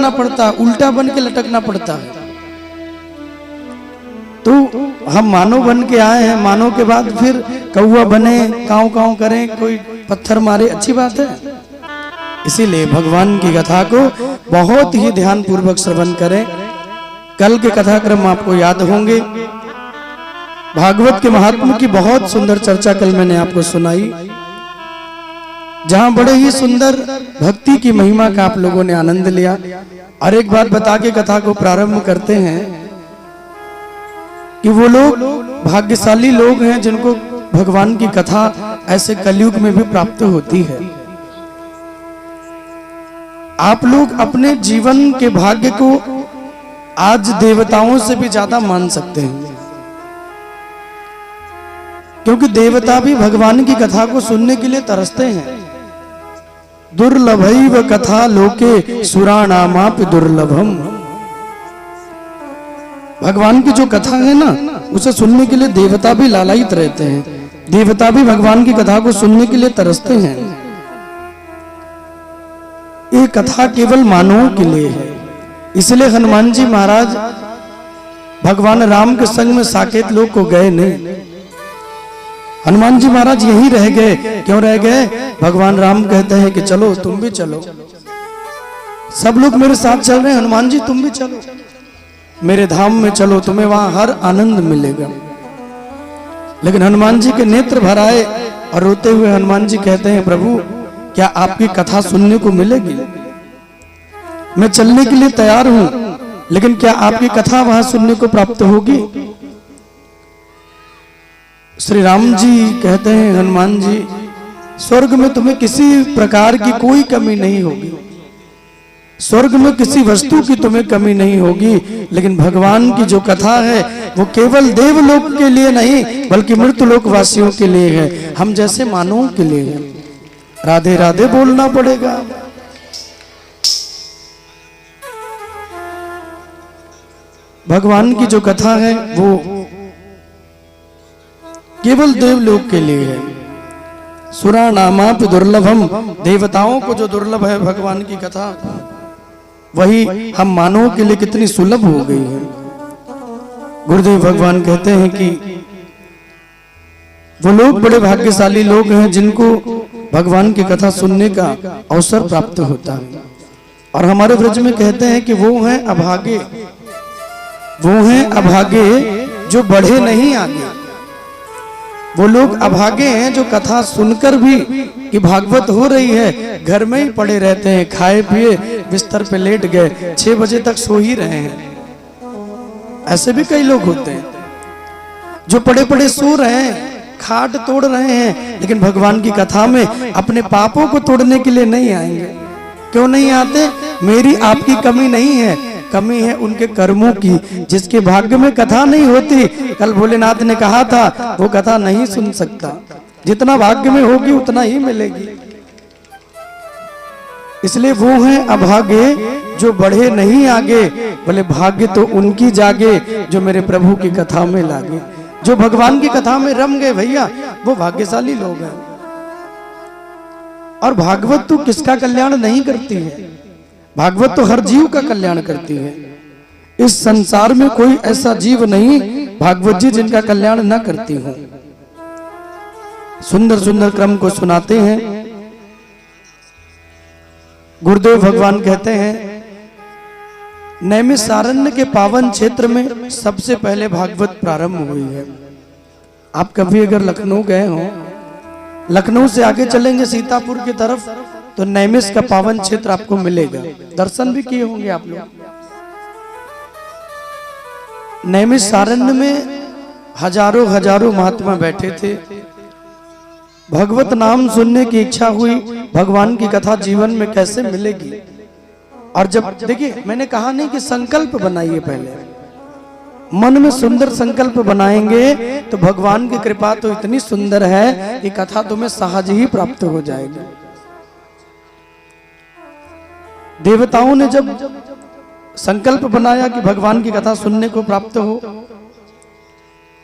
बनना पड़ता है, उल्टा बन के लटकना पड़ता है। तो हम मानव बन के आए हैं, मानव के बाद फिर कौवा बने, काँव काँव करें, कोई पत्थर मारे, अच्छी बात है। इसीलिए भगवान की कथा को बहुत ही ध्यान पूर्वक श्रवण करें। कल के कथाक्रम आपको याद होंगे। भागवत के महात्मा की बहुत सुंदर चर्चा कल मैंने आपको सुनाई, जहां बड़े ही सुंदर भक्ति की महिमा का आप लोगों ने आनंद लिया। और एक बात बता के कथा को प्रारंभ करते हैं कि वो लोग भाग्यशाली लोग हैं जिनको भगवान की कथा ऐसे कलयुग में भी प्राप्त होती है। आप लोग अपने जीवन के भाग्य को आज देवताओं से भी ज्यादा मान सकते हैं, क्योंकि देवता भी भगवान की कथा को सुनने के लिए तरसते हैं। दुर्लभैव कथा लोके सुराणामापि दुर्लभम। भगवान की जो कथा है ना, उसे सुनने के लिए देवता भी लालायित रहते हैं, देवता भी भगवान की कथा को सुनने के लिए तरसते हैं। ये कथा केवल मानवों के लिए है। इसलिए हनुमान जी महाराज भगवान राम के संग में साकेत लोक को गए नहीं। हनुमान जी महाराज यहीं रह गए। क्यों रह गए? भगवान राम कहते हैं कि चलो, तुम भी चलो, सब लोग मेरे साथ चल रहे हैं, हनुमान जी तुम भी चलो, मेरे धाम में चलो, तुम्हें वहां हर आनंद मिलेगा। लेकिन हनुमान जी के नेत्र भर आए और रोते हुए हनुमान जी कहते हैं, प्रभु क्या आपकी कथा सुनने को मिलेगी? मैं चलने के लिए तैयार हूं, लेकिन क्या आपकी कथा वहां सुनने को प्राप्त होगी? श्री राम जी कहते हैं, हनुमान जी स्वर्ग में तुम्हें किसी प्रकार की कोई कमी नहीं होगी, स्वर्ग में किसी वस्तु की तुम्हें कमी नहीं होगी, लेकिन भगवान की जो कथा है वो केवल देवलोक के लिए नहीं बल्कि मृत्युलोक वासियों के लिए है, हम जैसे मानवों के लिए है। राधे राधे बोलना पड़ेगा। भगवान की जो कथा है वो केवल देवलोक के लिए है। सुराणामापि दुर्लभम, देवताओं को जो दुर्लभ है भगवान की कथा, वही हम मानवों के लिए कितनी सुलभ हो गई है। गुरुदेव भगवान कहते हैं कि वो लोग बड़े भाग्यशाली लोग हैं जिनको भगवान की कथा सुनने का अवसर प्राप्त होता है। और हमारे ब्रज में कहते हैं कि वो हैं अभागे, वो हैं अभागे जो बढ़े नहीं आगे। वो लोग अभागे हैं जो कथा सुनकर भी कि भागवत हो रही है, घर में ही पड़े रहते हैं, खाए पिए बिस्तर पे लेट गए, 6 बजे तक सो ही रहे हैं। ऐसे भी कई लोग होते हैं जो पड़े पड़े सो रहे हैं, खाट तोड़ रहे हैं, लेकिन भगवान की कथा में अपने पापों को तोड़ने के लिए नहीं आएंगे। क्यों नहीं आते? मेरी आपकी कमी नहीं है, कमी है उनके कर्मों की। जिसके भाग्य में कथा नहीं होती, कल भोलेनाथ ने कहा था, वो कथा नहीं सुन सकता। जितना भाग्य में होगी उतना ही मिलेगी। इसलिए वो हैं अभागे जो बढ़े नहीं आगे, बोले भाग्य तो उनकी जागे जो मेरे प्रभु की कथा में लागे। जो भगवान की कथा में रम गए भैया, वो भाग्यशाली लोग हैं। और भागवत तो किसका कल्याण नहीं करती है? भागवत तो हर जीव का कल्याण करती है। इस संसार में कोई ऐसा जीव नहीं भागवत जी जिनका कल्याण न करती हो। सुंदर सुंदर क्रम को सुनाते हैं। गुरुदेव भगवान कहते हैं, नैमिषारण्य के पावन क्षेत्र में सबसे पहले भागवत प्रारंभ हुई है। आप कभी अगर लखनऊ गए हो, लखनऊ से आगे चलेंगे सीतापुर की तरफ, तो नैमिष का पावन क्षेत्र आपको मिलेगा। दर्शन भी किए होंगे आप लोग। नैमिषारण्य में हजारों हजारों महात्मा बैठे थे। भगवत नाम सुनने की इच्छा हुई, भगवान की कथा जीवन में कैसे मिलेगी। और जब देखिए, मैंने कहा नहीं कि संकल्प बनाइए, पहले मन में सुंदर संकल्प बनाएंगे तो भगवान की कृपा तो इतनी सुंदर है कि कथा तुम्हें सहज ही प्राप्त हो जाएगी। देवताओं ने जब संकल्प बनाया कि भगवान की कथा सुनने को प्राप्त हो,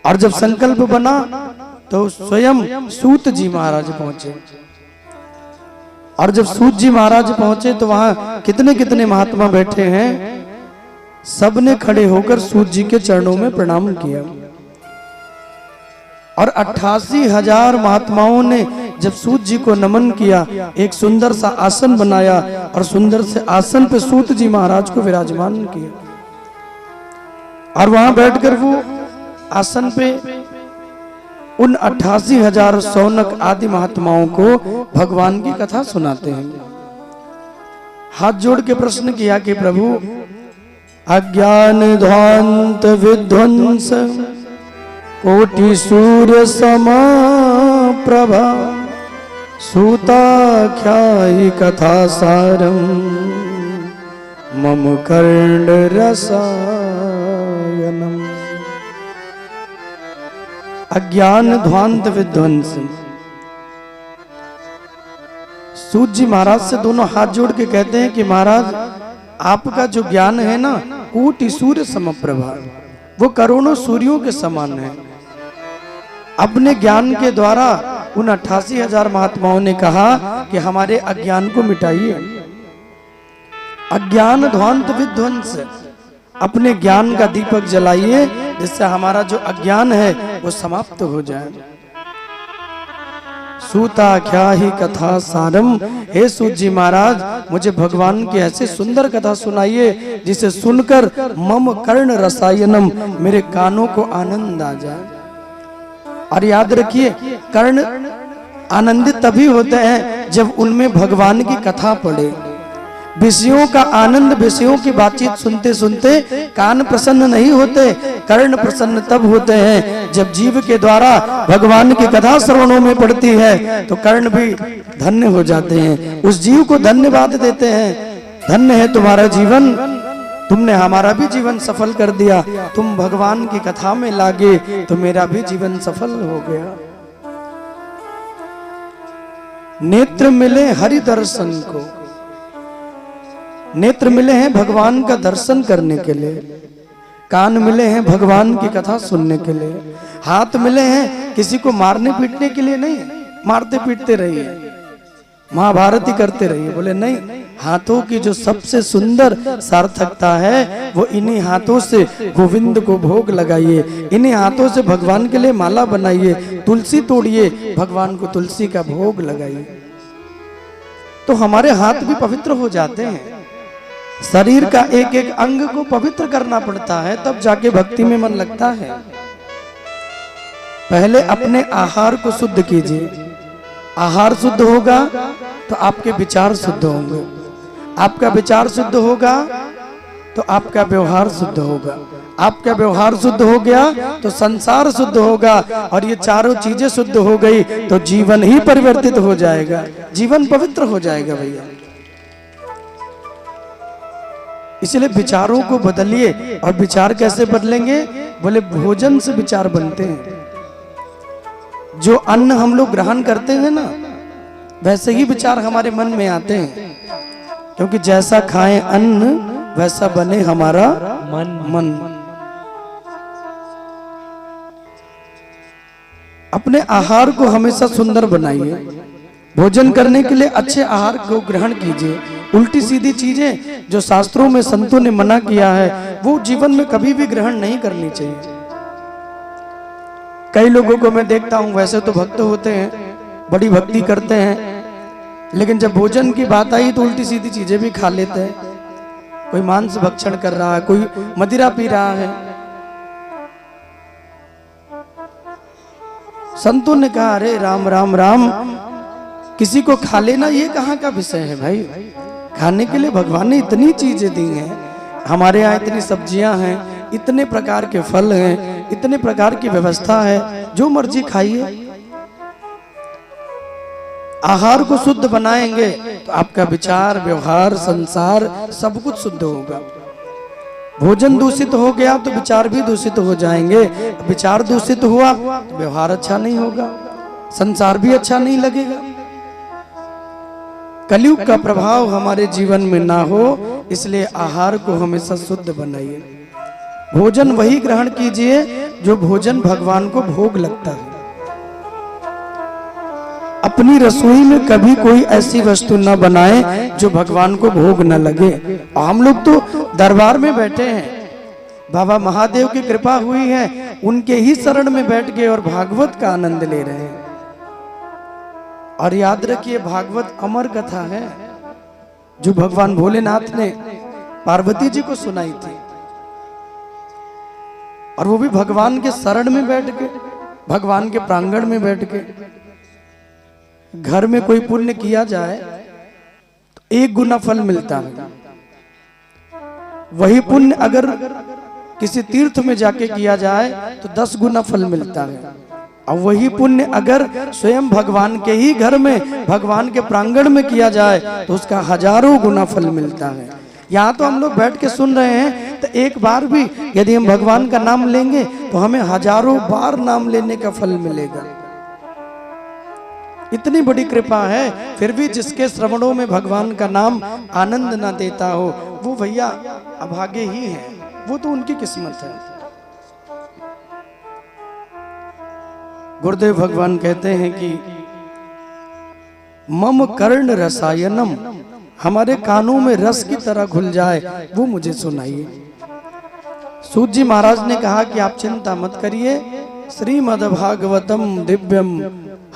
और जब संकल्प बना तो स्वयं सूत जी महाराज पहुंचे। और जब सूत जी महाराज पहुंचे तो वहां कितने कितने महात्मा बैठे हैं, सबने खड़े होकर सूत जी के चरणों में प्रणाम किया। और 88,000 महात्माओं ने जब सूत जी को नमन किया, एक सुंदर सा आसन बनाया और सुंदर से आसन पे सूत जी महाराज को विराजमान किया। और वहां बैठकर वो आसन पे उन 88,000 शौनक आदि महात्माओं को भगवान की कथा सुनाते हैं। हाथ जोड़ के प्रश्न किया कि प्रभु, अज्ञान ध्वांत विध्वंस कोटि सूर्य समा प्रभा सूताख्यायि कथा सारम मम कर्ण रसायनम। अज्ञान ध्वांत विध्वंस। सूत जी महाराज से दोनों हाथ जोड़ के कहते हैं कि महाराज, आपका जो ज्ञान है ना, कोटि सूर्य समप्रभा, वो करोड़ों सूर्यों के समान है। अपने ज्ञान के द्वारा उन 88,000 महात्माओं ने कहा कि हमारे अज्ञान को मिटाइए। अज्ञान ध्वांत विध्वंस, अपने ज्ञान का दीपक जलाइए जिससे हमारा जो अज्ञान है वो समाप्त हो जाए। सूताख्यायि कथा सारम, हे सूत जी महाराज, मुझे भगवान की ऐसी सुंदर कथा सुनाइए जिसे सुनकर मम कर्ण रसायनम, मेरे कानों को आनंद आ जाए। और याद रखिए, कर्ण आनंदित तभी होते हैं जब उनमें भगवान की कथा पड़े। विषयों का आनंद, विषयों की बातचीत सुनते सुनते कान प्रसन्न नहीं होते, कर्ण प्रसन्न तब होते हैं जब जीव के द्वारा भगवान की कथा श्रवणों में पड़ती है तो कर्ण भी धन्य हो जाते हैं, उस जीव को धन्यवाद देते हैं। धन्य है तुम्हारा जीवन, तुमने हमारा भी जीवन सफल कर दिया, तुम भगवान की कथा में लागे तो मेरा भी जीवन सफल हो गया। नेत्र मिले हरि दर्शन को, नेत्र मिले हैं भगवान का दर्शन करने के लिए, कान मिले हैं भगवान की कथा सुनने के लिए, हाथ मिले हैं किसी को मारने पीटने के लिए नहीं, मारते पीटते रहिए, महाभारत ही करते रहिए, बोले नहीं, हाथों की जो सबसे सुंदर सार्थकता है वो इन्हीं हाथों से गोविंद को भोग लगाइए, इन्हीं हाथों से भगवान के लिए माला बनाइए, तुलसी तोड़िए, भगवान को तुलसी का भोग लगाइए, तो हमारे हाथ भी पवित्र हो जाते हैं। शरीर का एक एक अंग को पवित्र करना पड़ता है तब जाके भक्ति में मन लगता है। पहले अपने आहार को शुद्ध कीजिए, आहार शुद्ध होगा तो आपके विचार शुद्ध होंगे, आपका विचार शुद्ध होगा तो आपका व्यवहार शुद्ध होगा, आपका व्यवहार शुद्ध हो गया तो संसार शुद्ध होगा, और ये चारों चीजें शुद्ध हो गई तो जीवन ही परिवर्तित हो जाएगा, जीवन पवित्र हो जाएगा भैया। इसलिए विचारों को बदलिए। और विचार कैसे बदलेंगे? बोले भोजन से विचार बनते हैं। जो अन्न हम लोग ग्रहण करते हैं ना, वैसे ही विचार हमारे मन में आते हैं, क्योंकि जैसा खाएं अन्न वैसा बने हमारा मन। अपने आहार को हमेशा सुंदर बनाइए, भोजन करने के लिए अच्छे आहार को ग्रहण कीजिए। उल्टी सीधी चीजें जो शास्त्रों में संतों ने मना किया है वो जीवन में कभी भी ग्रहण नहीं करनी चाहिए। कई लोगों को मैं देखता हूं, वैसे तो भक्त होते हैं, बड़ी भक्ति करते हैं, लेकिन जब भोजन की बात आई तो उल्टी सीधी चीजें भी खा लेते हैं। कोई मांस भक्षण कर रहा है, कोई मदिरा पी रहा है। संतों ने कहा अरे राम राम राम, किसी को खा लेना ये कहाँ का विषय है भाई? खाने के लिए भगवान ने इतनी चीजें दी हैं, हमारे यहाँ इतनी सब्जियां हैं, इतने प्रकार के फल हैं, इतने प्रकार की व्यवस्था है, जो मर्जी खाइए। आहार को शुद्ध बनाएंगे तो आपका विचार, व्यवहार, संसार सब कुछ शुद्ध होगा। भोजन दूषित हो गया तो विचार भी दूषित हो जाएंगे, विचार दूषित हुआ तो व्यवहार अच्छा नहीं होगा, संसार भी अच्छा नहीं लगेगा। कलयुग का प्रभाव हमारे जीवन में ना हो, इसलिए आहार को हमेशा शुद्ध बनाइए। भोजन वही ग्रहण कीजिए जो भोजन भगवान को भोग लगता है। अब अपनी रसोई में कभी कोई ऐसी वस्तु न बनाए जो भगवान को भोग न लगे। हम लोग तो दरबार में बैठे हैं, बाबा महादेव की कृपा हुई है, उनके ही शरण में बैठ गए और भागवत का आनंद ले रहे हैं। और याद रखिए, भागवत अमर कथा है जो भगवान भोलेनाथ ने पार्वती जी को सुनाई थी, और वो भी भगवान के शरण में बैठ के, भगवान के प्रांगण में बैठ के। घर में कोई पुण्य किया जाए तो 1 गुना फल मिलता है, वही पुण्य अगर किसी तीर्थ में जाके किया जाए तो 10 गुना फल मिलता है, और वही पुण्य अगर स्वयं भगवान के ही घर में, भगवान के प्रांगण में किया जाए तो उसका हजारों गुना फल मिलता है। यहाँ तो हम लोग बैठ के सुन रहे हैं, तो एक बार भी यदि हम भगवान का नाम लेंगे तो हमें हजारों बार नाम लेने का फल मिलेगा। इतनी बड़ी कृपा है, फिर भी जिसके श्रवणों में भगवान का नाम आनंद ना देता हो, वो भैया अभागे ही है, वो तो उनकी किस्मत है। गुरुदेव भगवान कहते हैं कि मम कर्ण रसायनम, हमारे कानों में रस की तरह घुल जाए वो मुझे सुनाइए। सूत जी महाराज ने कहा कि आप चिंता मत करिए, श्रीमद्भागवतम दिव्यम,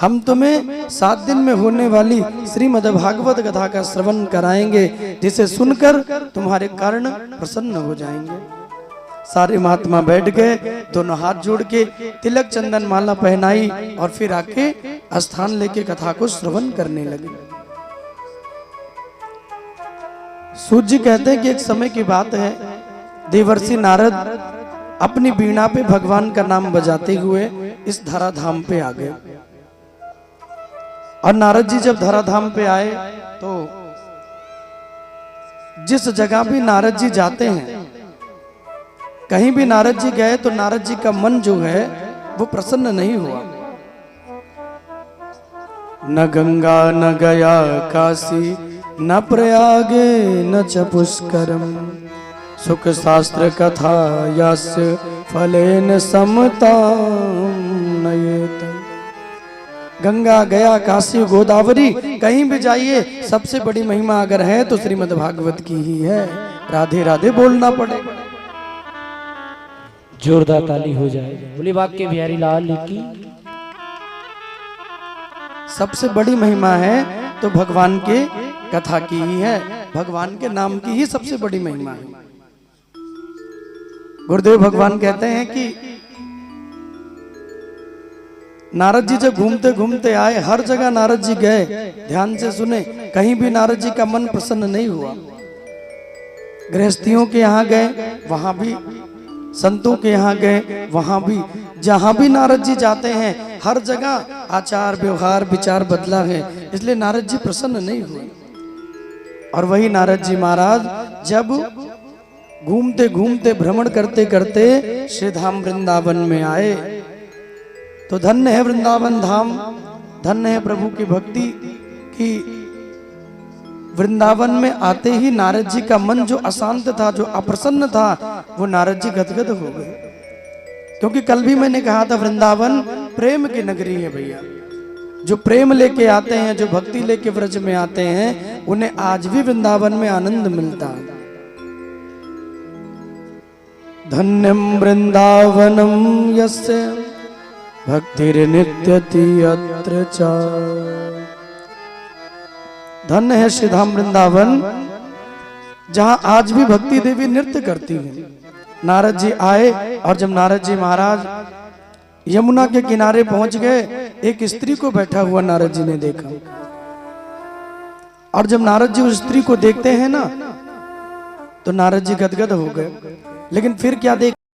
हम तुम्हें 7 दिन में होने वाली श्रीमद्भागवत कथा का श्रवण कराएंगे, जिसे सुनकर तुम्हारे कर्ण प्रसन्न हो जाएंगे। सारे महात्मा बैठ गए, दोनों हाथ जोड़ के तिलक चंदन माला पहनाई और फिर आके स्थान लेके कथा को श्रवण करने लगे। सूत जी कहते हैं कि एक समय की बात है, देवर्षि नारद अपनी वीणा पे भगवान का नाम बजाते हुए इस धराधाम पे आ गए। और नारद जी जब धराधाम पे आए तो जिस जगह भी नारद जी जाते हैं, कहीं भी नारद जी गए तो नारद जी का मन जो है वो प्रसन्न नहीं हुआ। न गंगा न गया काशी, न प्रयागे न च पुष्करम, सुख शास्त्र कथा यस्य फलेन समताम नयेत। गंगा गया काशी गोदावरी, कहीं भी जाइए सबसे बड़ी महिमा अगर है तो श्रीमद् भागवत की ही है। राधे राधे बोलना पड़ेगा, जोरदार ताली हो जाए। बोली वाक्य बिहारी लाल की। सबसे बड़ी महिमा है तो भगवान के कथा की ही है, भगवान के नाम की ही सबसे बड़ी महिमा है। गुरुदेव भगवान कहते हैं कि नारद जी जब घूमते घूमते आए, हर जगह नारद जी गए, ध्यान से सुने, कहीं भी नारद जी का मन प्रसन्न नहीं हुआ। गृहस्थियों के यहाँ गए, वहां भी, संतों के यहाँ गए, वहां भी, जहां भी नारद जी जाते हैं हर जगह आचार व्यवहार विचार बदला है, इसलिए नारद जी प्रसन्न नहीं हुए। और वही नारद जी महाराज जब घूमते घूमते भ्रमण करते करते श्री धाम वृंदावन में आए तो धन्य है वृंदावन धाम, धन्य है प्रभु की भक्ति की। वृंदावन में आते ही नारद जी का मन जो अशांत था, जो अप्रसन्न था, वो नारद जी गदगद हो गए। क्योंकि कल भी मैंने कहा था वृंदावन प्रेम की नगरी है भैया। जो प्रेम लेके आते हैं, जो भक्ति लेके व्रज में आते हैं, उन्हें आज भी वृंदावन में आनंद मिलता है। धन्यम वृंदावनम यस्य भक्तिर्नित्यति अत्र च। धन्य है श्री धाम वृंदावन, जहां आज भी भक्ति देवी नृत्य करती है। नारद जी आए और जब नारद जी महाराज यमुना के किनारे पहुंच गए, एक स्त्री को बैठा हुआ नारद जी ने देखा। और जब नारद जी उस स्त्री को देखते हैं ना, तो नारद जी गदगद हो गए। लेकिन फिर क्या देख